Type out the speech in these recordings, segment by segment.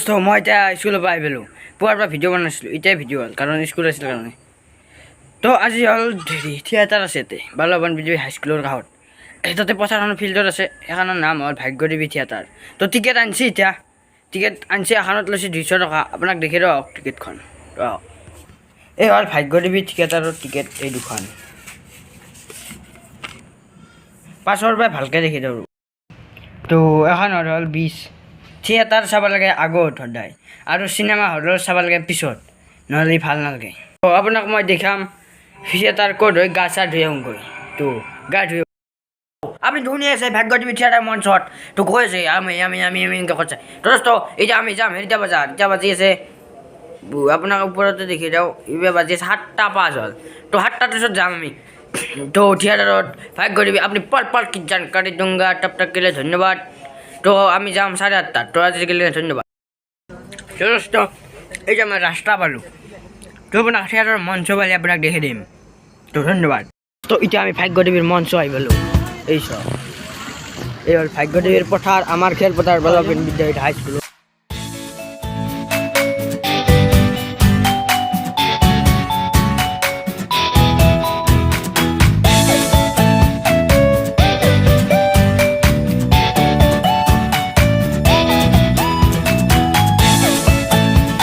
তো মই এতিয়া স্কুলৰ পৰা আহিলোঁ পুৱাৰ পৰা ভিডিঅ' বনাইছিলোঁ এতিয়াই ভিডিঅ' হ'ল কাৰণ স্কুল আছিল কাৰণে তো আজি হ'ল থিয়েটাৰ আছে ইয়াতে বালৱন বিদ্যাপীঠ হাইস্কুলৰ কাষত তাতে পথাৰখন ফিল্ডত আছে সেইখনৰ নাম হ'ল ভাগ্যদেৱী থিয়েটাৰ তো টিকেট আনিছে এতিয়া টিকেট আনিছে এখনত লৈছে 200 টকা আপোনাক দেখি ৰওক টিকেটখন এই হ'ল ভাগ্যদেৱী থিয়েটাৰৰ টিকেট এই দুখন পাছৰ পৰা ভালকৈ দেখি দিওঁ তো এখন হ'ল 20 থিয়েটাৰ চাব লাগে আগত সদায় আৰু চিনেমা হলৰ চাব লাগে পিছত নহ'লে ভাল নালাগে তো আপোনাক মই দেখাম থিয়েটাৰ ক'ত হৈ গা চা ধুই আহোঁ গৈ তো গা ধুই আপনি ধুনীয়া আছে ভাগ্যদেৱী থিয়েটাৰ মঞ্চত তো কৈ আছে আমি এনেকৈ কৈছে তো দোস্ত এতিয়া আমি যাম হেৰিটা বজাত এতিয়া বাজি আছে আপোনাক ওপৰতে দেখি দিওঁ এতিয়া বাজি আছে 7টা 5 হ'ল তো 7টাৰ পিছত যাম আমি তো থিয়েটাৰত ভাগ্যদেৱী আপুনি পল কি জানকাৰী दूंगा तब तक के लिए धन्यवाद তো আমি যাম 8:30 তো আজিকালি ধন্যবাদ দোস্ত এই যে মই ৰাস্তা পালোঁ তো আপোনাক থিয়েটাৰৰ মঞ্চ পালে আপোনাক দেখি দিম তো ধন্যবাদ তো এতিয়া আমি ভাগ্যদেৱীৰ মঞ্চ আহি পালোঁ এই চব এই হ'ল ভাগ্যদেৱীৰ পথাৰ আমাৰ খেলপথাৰ বালৱন বিদ্যাপীঠ হাইস্কুল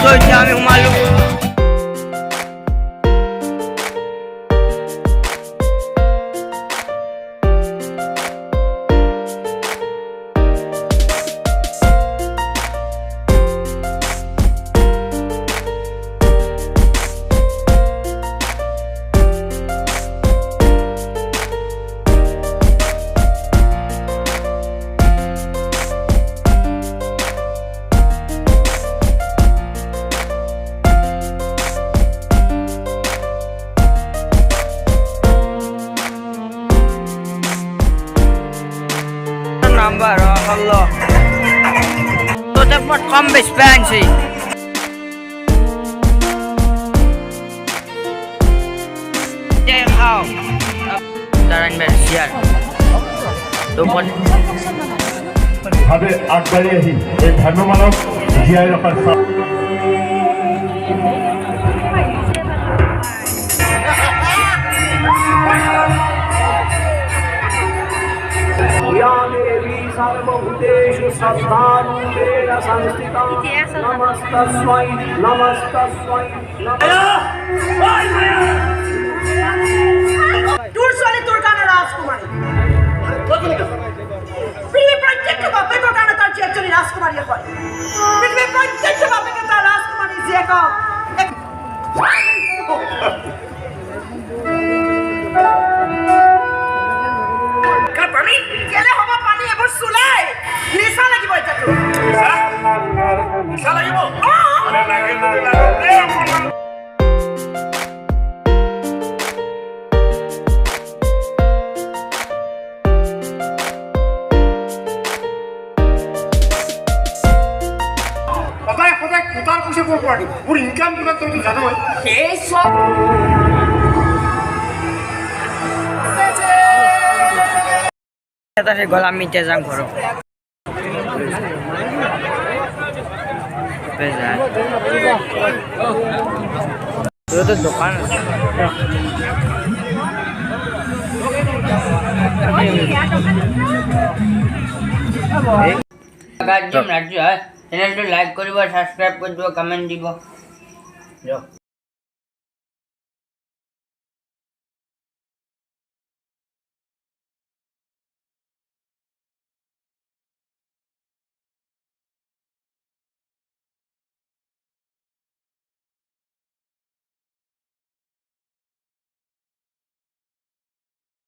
তো এতিয়া আমি সোমালোঁ number Allah to dapat kambing fancy dia how daran bersiar to pon ভাবে আগবাড়ি আহি এই ধৰ্মমানক জীয়াই ৰখাৰ सर्वभूतेषु सद्भावरूपेण संस्थिता नमस्तस्मै তোর চলে তোর কানে রাজকুমারী পৃথিবীর প্রত্যেকটা বাপের কানে তার যে একজন রাজকুমারী হয় পৃথিবীর প্রত্যেকটা বাপের তার রাজকুমারী যে গেলে হবা পানী এবোৰ চুলাই নিচা লাগিব এটাটো নিচা লাগিব আৰে লাগে সদায় কোটাৰ পইচা ক'ৰ পৰা দিব মোৰ ইনকাম কিমান তইতো জানো এই চব থিয়েটাৰে গ'ল আমি এতিয়া যাম ঘৰত তো দোকান চ্যানেলটো লাইক কৰিব সাবস্ক্ৰাইব কৰি দিব কমেণ্ট দিব